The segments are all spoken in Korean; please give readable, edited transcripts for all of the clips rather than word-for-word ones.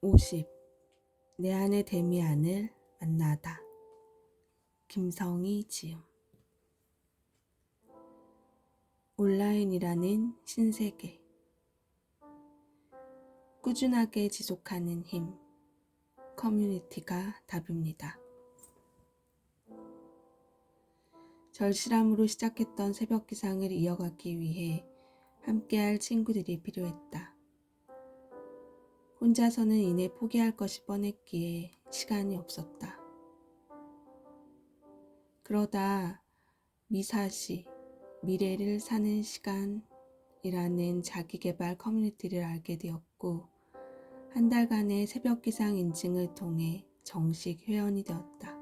50. 내 안의 데미안을 만나다. 김성희 지음. 온라인이라는 신세계. 꾸준하게 지속하는 힘. 커뮤니티가 답입니다. 절실함으로 시작했던 새벽 기상을 이어가기 위해 함께할 친구들이 필요했다. 혼자서는 이내 포기할 것이 뻔했기에 시간이 없었다. 그러다 미사시, 미래를 사는 시간이라는 자기개발 커뮤니티를 알게 되었고, 한 달간의 새벽 기상 인증을 통해 정식 회원이 되었다.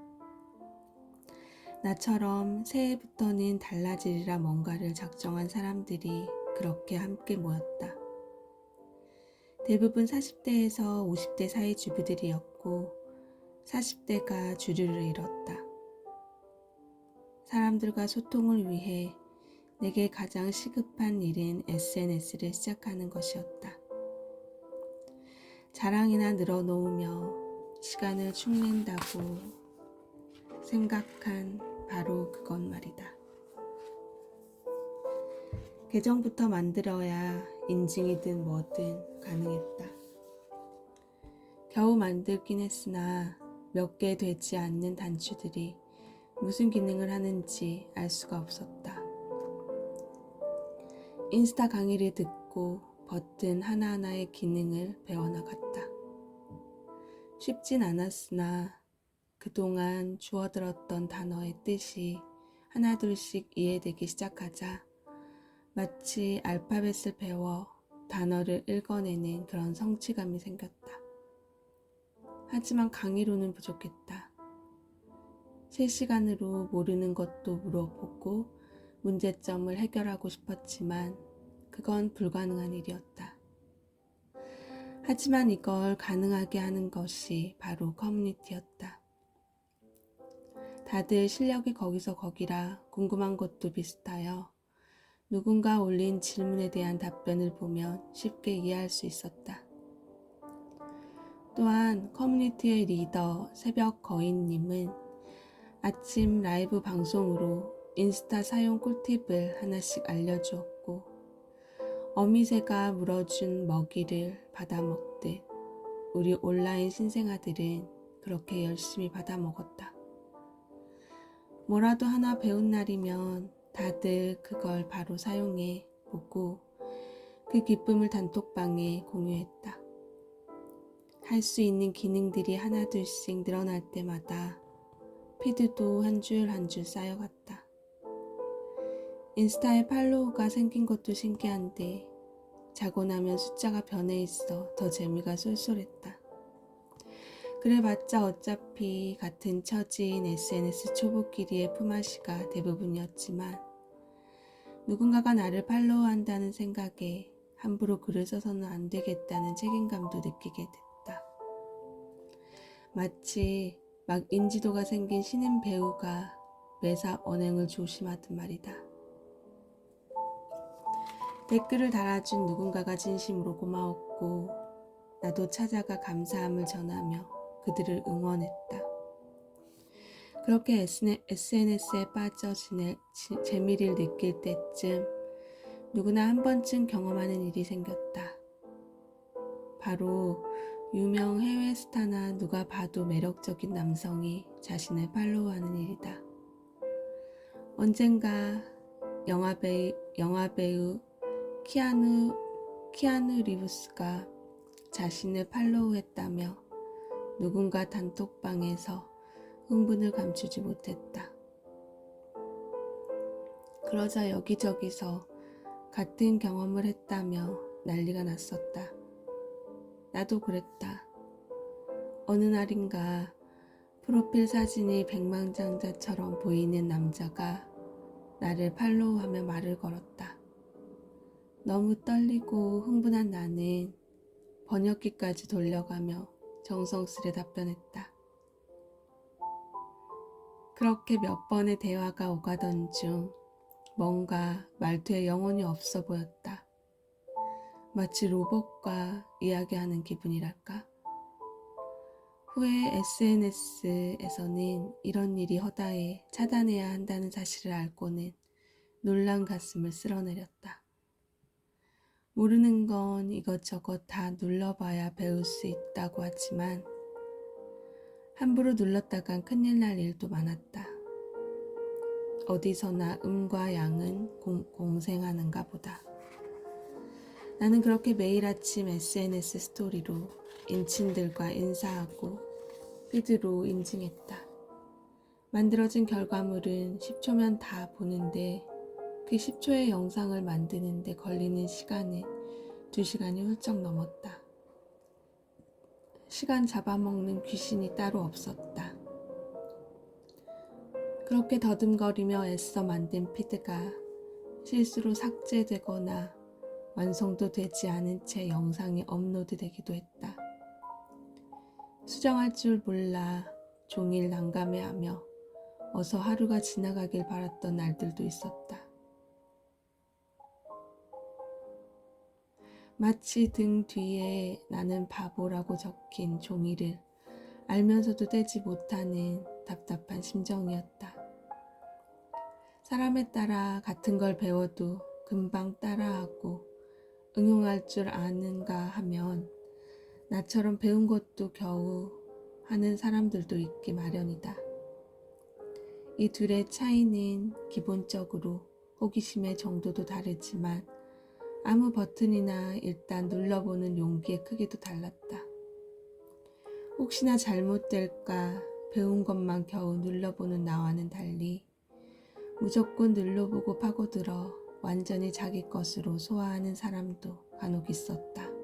나처럼 새해부터는 달라지리라 뭔가를 작정한 사람들이 그렇게 함께 모였다. 대부분 40대에서 50대 사이 주부들이었고 40대가 주류를 이뤘다. 사람들과 소통을 위해 내게 가장 시급한 일은 SNS를 시작하는 것이었다. 자랑이나 늘어놓으며 시간을 축낸다고 생각한 바로 그건 말이다. 계정부터 만들어야 인증이든 뭐든 가능했다. 겨우 만들긴 했으나 몇 개 되지 않는 단추들이 무슨 기능을 하는지 알 수가 없었다. 인스타 강의를 듣고 버튼 하나하나의 기능을 배워나갔다. 쉽진 않았으나 그동안 주워들었던 단어의 뜻이 하나둘씩 이해되기 시작하자 마치 알파벳을 배워 단어를 읽어내는 그런 성취감이 생겼다. 하지만 강의로는 부족했다. 실시간으로 모르는 것도 물어보고 문제점을 해결하고 싶었지만 그건 불가능한 일이었다. 하지만 이걸 가능하게 하는 것이 바로 커뮤니티였다. 다들 실력이 거기서 거기라 궁금한 것도 비슷하여 누군가 올린 질문에 대한 답변을 보면 쉽게 이해할 수 있었다. 또한 커뮤니티의 리더 새벽 거인님은 아침 라이브 방송으로 인스타 사용 꿀팁을 하나씩 알려주었고 어미새가 물어준 먹이를 받아먹듯 우리 온라인 신생아들은 그렇게 열심히 받아먹었다. 뭐라도 하나 배운 날이면 다들 그걸 바로 사용해 보고 그 기쁨을 단톡방에 공유했다. 할 수 있는 기능들이 하나둘씩 늘어날 때마다 피드도 한 줄 한 줄 쌓여갔다. 인스타에 팔로우가 생긴 것도 신기한데 자고 나면 숫자가 변해 있어 더 재미가 쏠쏠했다. 그래봤자 어차피 같은 처지인 SNS 초보끼리의 품앗이가 대부분이었지만 누군가가 나를 팔로우한다는 생각에 함부로 글을 써서는 안 되겠다는 책임감도 느끼게 됐다. 마치 막 인지도가 생긴 신인 배우가 매사 언행을 조심하듯 말이다. 댓글을 달아준 누군가가 진심으로 고마웠고 나도 찾아가 감사함을 전하며 그들을 응원했다. 그렇게 SNS에 빠져 재미를 느낄 때쯤 누구나 한 번쯤 경험하는 일이 생겼다. 바로 유명 해외 스타나 누가 봐도 매력적인 남성이 자신을 팔로우하는 일이다. 언젠가 영화배우 키아누 리브스가 자신을 팔로우했다며 누군가 단톡방에서 흥분을 감추지 못했다. 그러자 여기저기서 같은 경험을 했다며 난리가 났었다. 나도 그랬다. 어느 날인가 프로필 사진이 백만장자처럼 보이는 남자가 나를 팔로우하며 말을 걸었다. 너무 떨리고 흥분한 나는 번역기까지 돌려가며 정성스레 답변했다. 그렇게 몇 번의 대화가 오가던 중 뭔가 말투에 영혼이 없어 보였다. 마치 로봇과 이야기하는 기분이랄까? 후에 SNS에서는 이런 일이 허다해 차단해야 한다는 사실을 알고는 놀란 가슴을 쓸어내렸다. 모르는 건 이것저것 다 눌러봐야 배울 수 있다고 하지만 함부로 눌렀다간 큰일 날 일도 많았다. 어디서나 음과 양은 공생하는가 보다. 나는 그렇게 매일 아침 SNS 스토리로 인친들과 인사하고 피드로 인증했다. 만들어진 결과물은 10초면 다 보는데 그 10초의 영상을 만드는데 걸리는 시간은 2시간이 훌쩍 넘었다. 시간 잡아먹는 귀신이 따로 없었다. 그렇게 더듬거리며 애써 만든 피드가 실수로 삭제되거나 완성도 되지 않은 채 영상이 업로드되기도 했다. 수정할 줄 몰라 종일 난감해하며 어서 하루가 지나가길 바랐던 날들도 있었다. 마치 등 뒤에 나는 바보라고 적힌 종이를 알면서도 떼지 못하는 답답한 심정이었다. 사람에 따라 같은 걸 배워도 금방 따라하고 응용할 줄 아는가 하면 나처럼 배운 것도 겨우 하는 사람들도 있기 마련이다. 이 둘의 차이는 기본적으로 호기심의 정도도 다르지만 아무 버튼이나 일단 눌러보는 용기의 크기도 달랐다. 혹시나 잘못될까 배운 것만 겨우 눌러보는 나와는 달리 무조건 눌러보고 파고들어 완전히 자기 것으로 소화하는 사람도 간혹 있었다.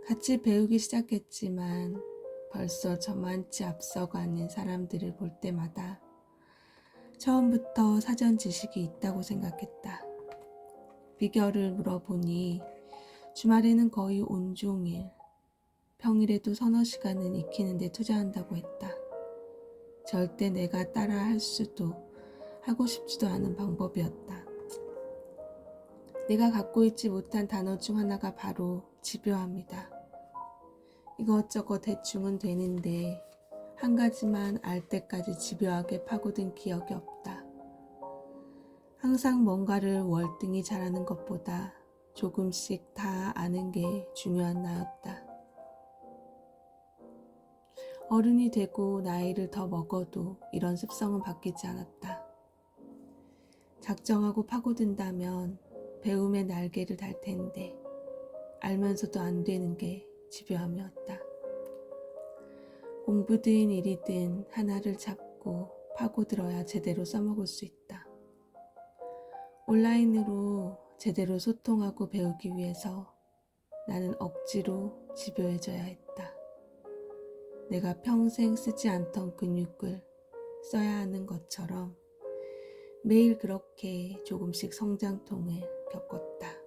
같이 배우기 시작했지만 벌써 저만치 앞서가는 사람들을 볼 때마다 처음부터 사전 지식이 있다고 생각했다. 비결을 물어보니 주말에는 거의 온종일, 평일에도 서너 시간은 익히는 데 투자한다고 했다. 절대 내가 따라 할 수도 하고 싶지도 않은 방법이었다. 내가 갖고 있지 못한 단어 중 하나가 바로 집요합니다. 이것저것 대충은 되는데 한 가지만 알 때까지 집요하게 파고든 기억이 없다. 항상 뭔가를 월등히 잘하는 것보다 조금씩 다 아는 게 중요한 나였다. 어른이 되고 나이를 더 먹어도 이런 습성은 바뀌지 않았다. 작정하고 파고든다면 배움의 날개를 달 텐데 알면서도 안 되는 게 집요함이었다. 공부든 일이든 하나를 잡고 파고들어야 제대로 써먹을 수 있다. 온라인으로 제대로 소통하고 배우기 위해서 나는 억지로 집요해져야 했다. 내가 평생 쓰지 않던 근육을 써야 하는 것처럼 매일 그렇게 조금씩 성장통을 겪었다.